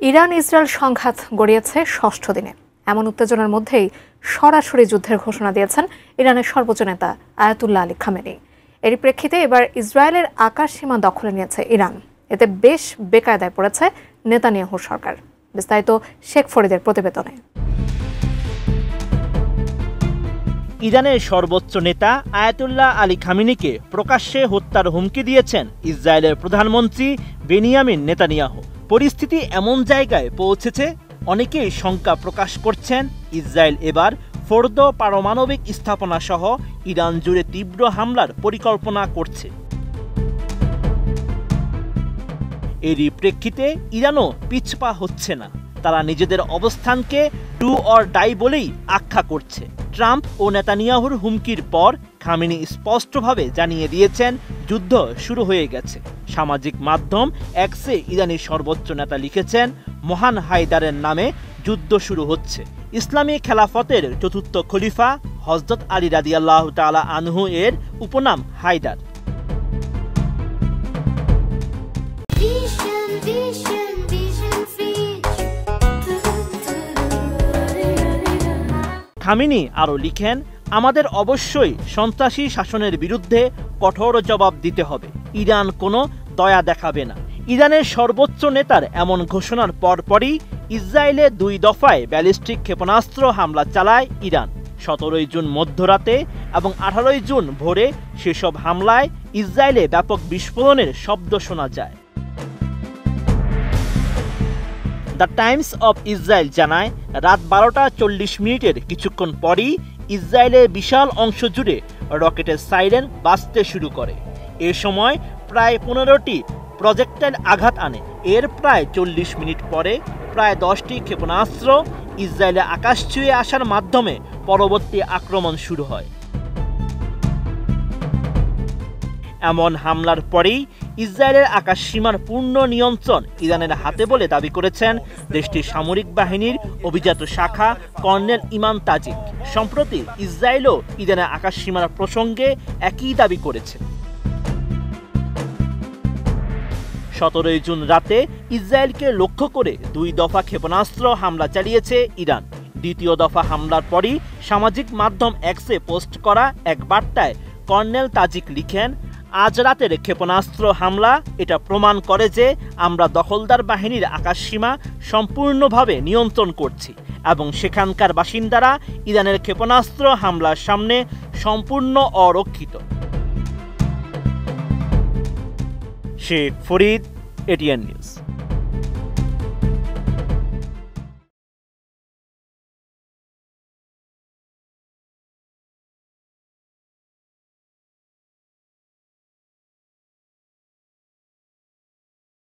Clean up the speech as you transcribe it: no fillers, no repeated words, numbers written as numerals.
Iran Israel সংঘাত গড়িয়েছে ষষ্ঠ দিনে। এমন উত্তেজনার মধ্যেই সরাসরি যুদ্ধের ঘোষণা দিয়েছেন ইরানের সর্বোচ্চ নেতা আয়াতুল্লাহ আলী খামেনি। এরই প্রেক্ষিতে এবার ইসরায়েলের আকাশসীমা দখলে নিয়েছে ইরান। এতে বেশ বেকায়দায় পড়েছে নেতানিয়াহুর সরকার। বিস্তারিত শেখ ফরিদের প্রতিবেদনে। ইরানের সর্বোচ্চ নেতা আয়াতুল্লাহ আলী খামেনিকে প্রকাশ্যে হত্যার হুমকি দিয়েছেন ইসরায়েলের প্রধানমন্ত্রী বেনিয়ামিন নেতানিয়াহু। পরিস্থিতি এমন জায়গায় পৌঁছেছে, অনেকেই শঙ্কা প্রকাশ করছেন ইসরায়েল এবার ফোর্দো পারমাণবিক স্থাপনা সহ ইরান জুড়ে তীব্র হামলার পরিকল্পনা করছে। এরই প্রেক্ষিতে ইরানও পিছপা হচ্ছে না। তারা নিজেদের অবস্থানকে ডু অর ডাই বলেই আখ্যা করছে। ট্রাম্প ও নেতানিয়াহুর হুমকির পর খামেনি স্পষ্টভাবে জানিয়ে দিয়েছেন যুদ্ধ শুরু হয়ে গেছে। সামাজিক মাধ্যম এক্সে ইরানের সর্বোচ্চ নেতা লিখেছেন, মহান হায়দারের নামে যুদ্ধ শুরু হচ্ছে। ইসলামী খেলাফতের চতুর্থ খলিফা হযরত আলী রাদিয়াল্লাহু তাআলা আনহু এর উপনাম হায়দার। খামেনি আরও লিখেন, আমাদের অবশ্যই সন্ত্রাসী শাসনের বিরুদ্ধে কঠোর জবাব দিতে হবে। ইরান কোনো দয়া দেখাবে না। ইরানের সর্বোচ্চ নেতার এমন ঘোষণার পরপরই ইসরায়েলে 2 দফায় ব্যালিস্টিক ক্ষেপণাস্ত্র হামলা চালায় ইরান। 17 জুন মধ্যরাতে এবং 18 জুন ভোরে সেসব হামলায় ইসরায়েলে ব্যাপক বিস্ফোরণের শব্দ শোনা যায়। দ্য টাইমস অব ইসরায়েল জানায়, রাত 12:40 কিছুক্ষণ পরই ইসরায়েলের বিশাল অংশ জুড়ে রকেটের সাইরেন বাজতে শুরু করে। এ সময় প্রায় 15টি প্রজেক্টাইল আঘাত আনে। এর প্রায় 40 মিনিট পরে প্রায় 10টি ক্ষেপণাস্ত্র ইসরায়েলে আকাশ ছুঁয়ে আসার মাধ্যমে পরবর্তী আক্রমণ শুরু হয়। এমন হামলার পরেই ইসরায়েলের আকাশসীমার পূর্ণ নিয়ন্ত্রণ ইরানের হাতে বলে দাবি করেছেন দেশটির সামরিক বাহিনীর অভিজাত শাখা কর্নেল ইমান তাজিক। সম্প্রতি ইসরায়েলও ইরানের আকাশসীমার প্রসঙ্গে একই দাবি করেছে। 17 জুন রাতে ইসরায়েলকে লক্ষ্য করে 2 দফা ক্ষেপণাস্ত্র হামলা চালিয়েছে ইরান। দ্বিতীয় দফা হামলার পরই সামাজিক মাধ্যম এক্সে পোস্ট করা এক বার্তায় কর্নেল তাজিক লিখেন, আজ রাতের ক্ষেপণাস্ত্র হামলা এটা প্রমাণ করে যে আমরা দখলদার বাহিনীর আকাশসীমা সম্পূর্ণভাবে নিয়ন্ত্রণ করছি এবং সেখানকার বাসিন্দারা ইরানের ক্ষেপণাস্ত্র হামলার সামনে সম্পূর্ণ অরক্ষিত। Sheikh Farid, ATN news.